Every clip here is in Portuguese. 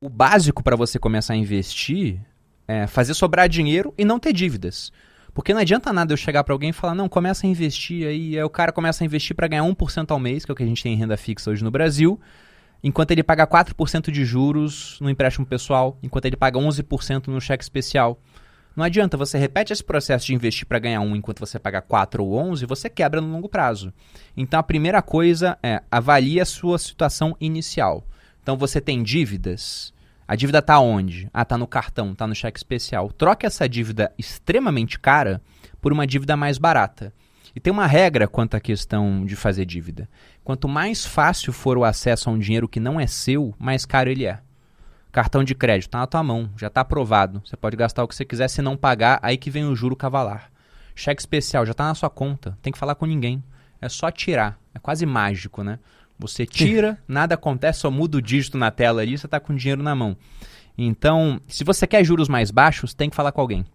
O básico para você começar a investir é fazer sobrar dinheiro e não ter dívidas. Porque não adianta nada eu chegar para alguém e falar, não, começa a investir aí o cara começa a investir para ganhar 1% ao mês, que é o que a gente tem em renda fixa hoje no Brasil, enquanto ele paga 4% de juros no empréstimo pessoal, enquanto ele paga 11% no cheque especial. Não adianta, você repete esse processo de investir para ganhar 1 enquanto você paga 4 ou 11, você quebra no longo prazo. Então a primeira coisa é avalie a sua situação inicial. Então você tem dívidas. A dívida está onde? Está no cartão, está no cheque especial. Troque essa dívida extremamente cara por uma dívida mais barata. E tem uma regra quanto à questão de fazer dívida. Quanto mais fácil for o acesso a um dinheiro que não é seu, mais caro ele é. Cartão de crédito está na tua mão, já está aprovado. Você pode gastar o que você quiser, se não pagar, aí que vem o juro cavalar. Cheque especial já está na sua conta, tem que falar com ninguém. É só tirar, é quase mágico, né? Você tira, nada acontece, só muda o dígito na tela ali, você está com o dinheiro na mão. Então, se você quer juros mais baixos, tem que falar com alguém.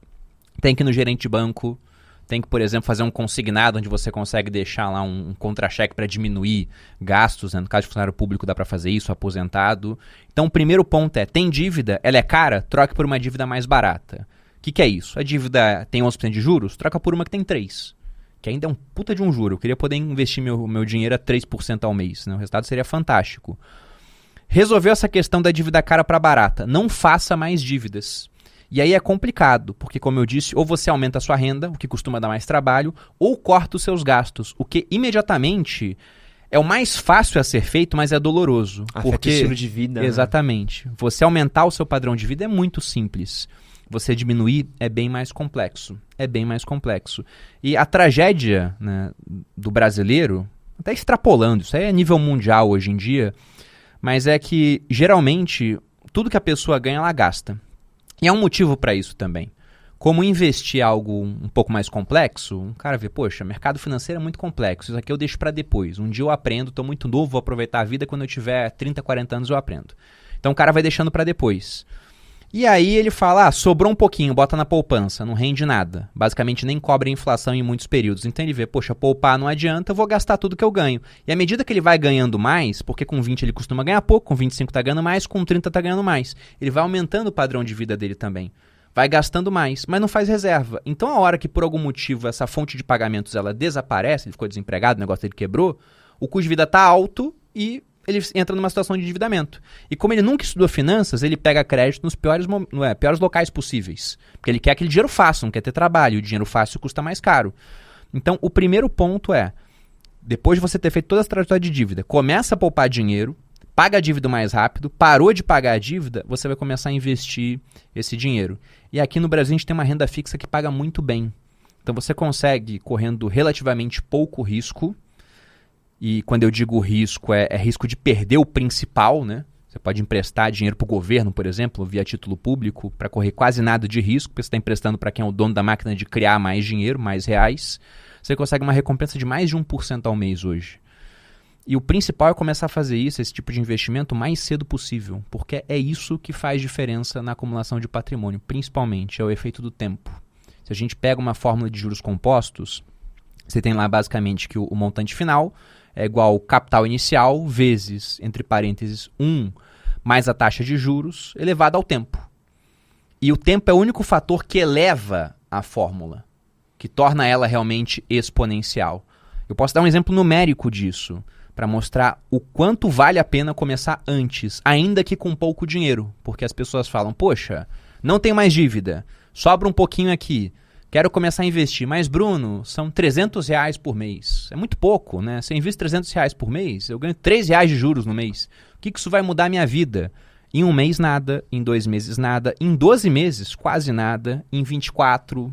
Tem que ir no gerente de banco, tem que, por exemplo, fazer um consignado onde você consegue deixar lá um contra-cheque para diminuir gastos, né? No caso de funcionário público dá para fazer isso, aposentado. Então, o primeiro ponto é, tem dívida, ela é cara, troque por uma dívida mais barata. O que é isso? A dívida tem 11% de juros, troca por uma que tem 3%. Que ainda é um puta de um juro. Eu queria poder investir meu dinheiro a 3% ao mês, né? O resultado seria fantástico. Resolveu essa questão da dívida cara para barata. Não faça mais dívidas. E aí é complicado, porque como eu disse, ou você aumenta a sua renda, o que costuma dar mais trabalho, ou corta os seus gastos, o que imediatamente é o mais fácil a ser feito, mas é doloroso. Afeta o estilo de vida. Exatamente. Né? Você aumentar o seu padrão de vida é muito simples. Você diminuir é bem mais complexo. É bem mais complexo. E a tragédia, né, do brasileiro, até extrapolando, isso aí é nível mundial hoje em dia, mas é que, geralmente, tudo que a pessoa ganha, ela gasta. E há um motivo para isso também. Como investir algo um pouco mais complexo, um cara vê, poxa, mercado financeiro é muito complexo, isso aqui eu deixo para depois. Um dia eu aprendo, estou muito novo, vou aproveitar a vida, quando eu tiver 30, 40 anos eu aprendo. Então o cara vai deixando para depois. E aí ele fala, sobrou um pouquinho, bota na poupança, não rende nada. Basicamente nem cobre a inflação em muitos períodos. Então ele vê, poxa, poupar não adianta, eu vou gastar tudo que eu ganho. E à medida que ele vai ganhando mais, porque com 20 ele costuma ganhar pouco, com 25 tá ganhando mais, com 30 tá ganhando mais. Ele vai aumentando o padrão de vida dele também. Vai gastando mais, mas não faz reserva. Então a hora que por algum motivo essa fonte de pagamentos ela desaparece, ele ficou desempregado, o negócio dele quebrou, o custo de vida tá alto e ele entra numa situação de endividamento. E como ele nunca estudou finanças, ele pega crédito nos piores locais possíveis. Porque ele quer aquele dinheiro fácil, não quer ter trabalho. E o dinheiro fácil custa mais caro. Então, o primeiro ponto é, depois de você ter feito toda essa trajetória de dívida, começa a poupar dinheiro, paga a dívida mais rápido, parou de pagar a dívida, você vai começar a investir esse dinheiro. E aqui no Brasil a gente tem uma renda fixa que paga muito bem. Então, você consegue, correndo relativamente pouco risco, e quando eu digo risco, é risco de perder o principal, né? Você pode emprestar dinheiro para o governo, por exemplo, via título público, para correr quase nada de risco, porque você está emprestando para quem é o dono da máquina de criar mais dinheiro, mais reais. Você consegue uma recompensa de mais de 1% ao mês hoje. E o principal é começar a fazer isso, esse tipo de investimento, o mais cedo possível, porque é isso que faz diferença na acumulação de patrimônio, principalmente, é o efeito do tempo. Se a gente pega uma fórmula de juros compostos, você tem lá basicamente que o montante final é igual ao capital inicial vezes, entre parênteses, 1 mais a taxa de juros elevada ao tempo. E o tempo é o único fator que eleva a fórmula, que torna ela realmente exponencial. Eu posso dar um exemplo numérico disso, para mostrar o quanto vale a pena começar antes, ainda que com pouco dinheiro. Porque as pessoas falam, poxa, não tenho mais dívida, sobra um pouquinho aqui. Quero começar a investir, mas Bruno, são R$300 por mês. É muito pouco, né? Se eu invisto R$300 por mês, eu ganho R$3 de juros no mês. O que isso vai mudar a minha vida? Em um mês nada, em 2 meses nada, em 12 meses quase nada, em 24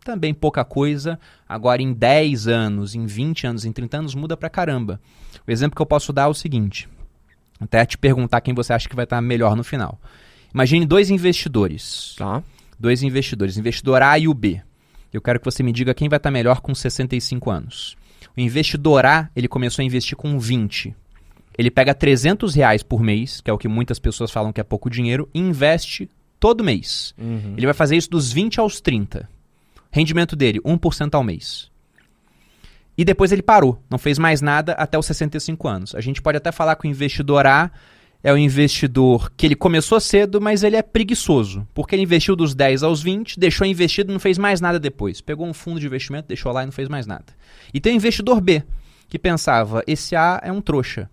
também pouca coisa. Agora em 10 anos, em 20 anos, em 30 anos muda pra caramba. O exemplo que eu posso dar é o seguinte, até te perguntar quem você acha que vai estar melhor no final. Imagine 2 investidores. Tá. 2 investidores, investidor A e o B. Eu quero que você me diga quem vai estar melhor com 65 anos. O investidor A, ele começou a investir com 20. Ele pega R$300 por mês, que é o que muitas pessoas falam que é pouco dinheiro, e investe todo mês. Ele vai fazer isso dos 20 aos 30. Rendimento dele, 1% ao mês. E depois ele parou, não fez mais nada até os 65 anos. A gente pode até falar que o investidor A é o investidor que ele começou cedo, mas ele é preguiçoso. Porque ele investiu dos 10 aos 20, deixou investido e não fez mais nada depois. Pegou um fundo de investimento, deixou lá e não fez mais nada. E tem o investidor B, que pensava, esse A é um trouxa.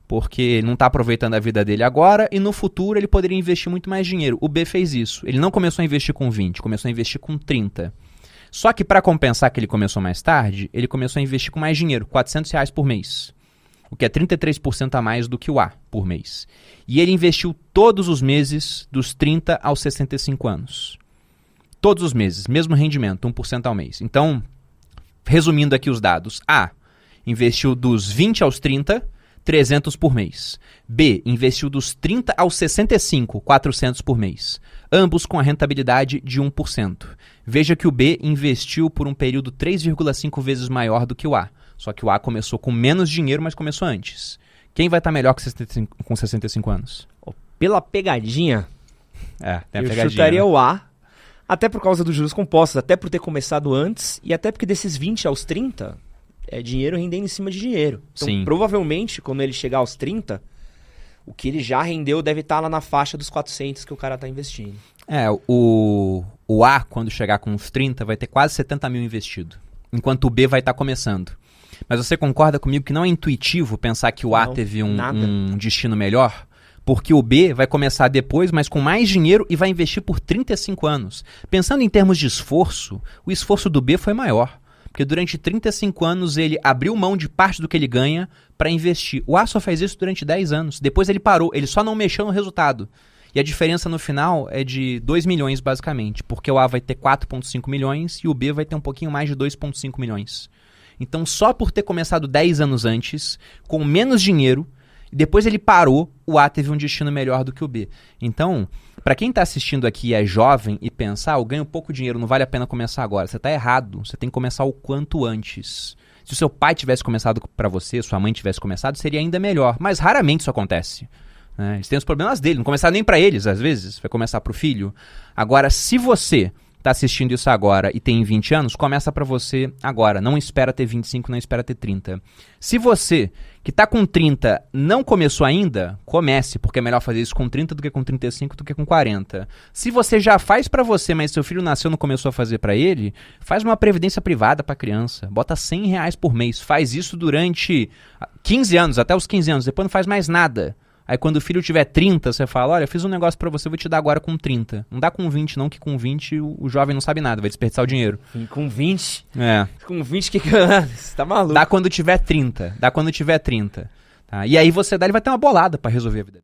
Porque ele não está aproveitando a vida dele agora e no futuro ele poderia investir muito mais dinheiro. O B fez isso. Ele não começou a investir com 20, começou a investir com 30. Só que para compensar que ele começou mais tarde, ele começou a investir com mais dinheiro, R$400 por mês. O que é 33% a mais do que o A por mês. E ele investiu todos os meses dos 30 aos 65 anos. Todos os meses, mesmo rendimento, 1% ao mês. Então, resumindo aqui os dados. A, investiu dos 20 aos 30, 300 por mês. B, investiu dos 30 aos 65, 400 por mês. Ambos com a rentabilidade de 1%. Veja que o B investiu por um período 3,5 vezes maior do que o A. Só que o A começou com menos dinheiro, mas começou antes. Quem vai estar melhor com 65 anos? Pela pegadinha, Tem a eu pegadinha, chutaria né? o A, até por causa dos juros compostos, até por ter começado antes, e até porque desses 20 aos 30, é dinheiro rendendo em cima de dinheiro. Então, Sim. provavelmente, quando ele chegar aos 30, o que ele já rendeu deve estar lá na faixa dos 400 que o cara está investindo. O A, quando chegar com uns 30, vai ter quase 70 mil investido. Enquanto o B vai estar começando. Mas você concorda comigo que não é intuitivo pensar que o A Não, teve nada. um destino melhor? Porque o B vai começar depois, mas com mais dinheiro e vai investir por 35 anos. Pensando em termos de esforço, o esforço do B foi maior. Porque durante 35 anos ele abriu mão de parte do que ele ganha para investir. O A só fez isso durante 10 anos. Depois ele parou, ele só não mexeu no resultado. E a diferença no final é de 2 milhões basicamente. Porque o A vai ter 4,5 milhões e o B vai ter um pouquinho mais de 2,5 milhões. Então só por ter começado 10 anos antes, com menos dinheiro, e depois ele parou, o A teve um destino melhor do que o B. Então, para quem está assistindo aqui e é jovem e pensar, eu ganho pouco dinheiro, não vale a pena começar agora. Você está errado, você tem que começar o quanto antes. Se o seu pai tivesse começado para você, sua mãe tivesse começado, seria ainda melhor. Mas raramente isso acontece. Né? Eles têm os problemas dele, não começar nem para eles, às vezes, vai começar para o filho. Agora, se você está assistindo isso agora e tem 20 anos, começa para você agora. Não espera ter 25, não espera ter 30. Se você, que está com 30, não começou ainda, comece, porque é melhor fazer isso com 30 do que com 35 do que com 40. Se você já faz para você, mas seu filho nasceu e não começou a fazer para ele, faz uma previdência privada para a criança. Bota R$100 por mês. Faz isso durante 15 anos, até os 15 anos. Depois não faz mais nada. Aí quando o filho tiver 30, você fala, olha, fiz um negócio pra você, vou te dar agora com 30. Não dá com 20 não, que com 20 o jovem não sabe nada, vai desperdiçar o dinheiro. E com 20? É. Com 20 que você tá maluco. Dá quando tiver 30. Tá? E aí você dá, ele vai ter uma bolada pra resolver a vida.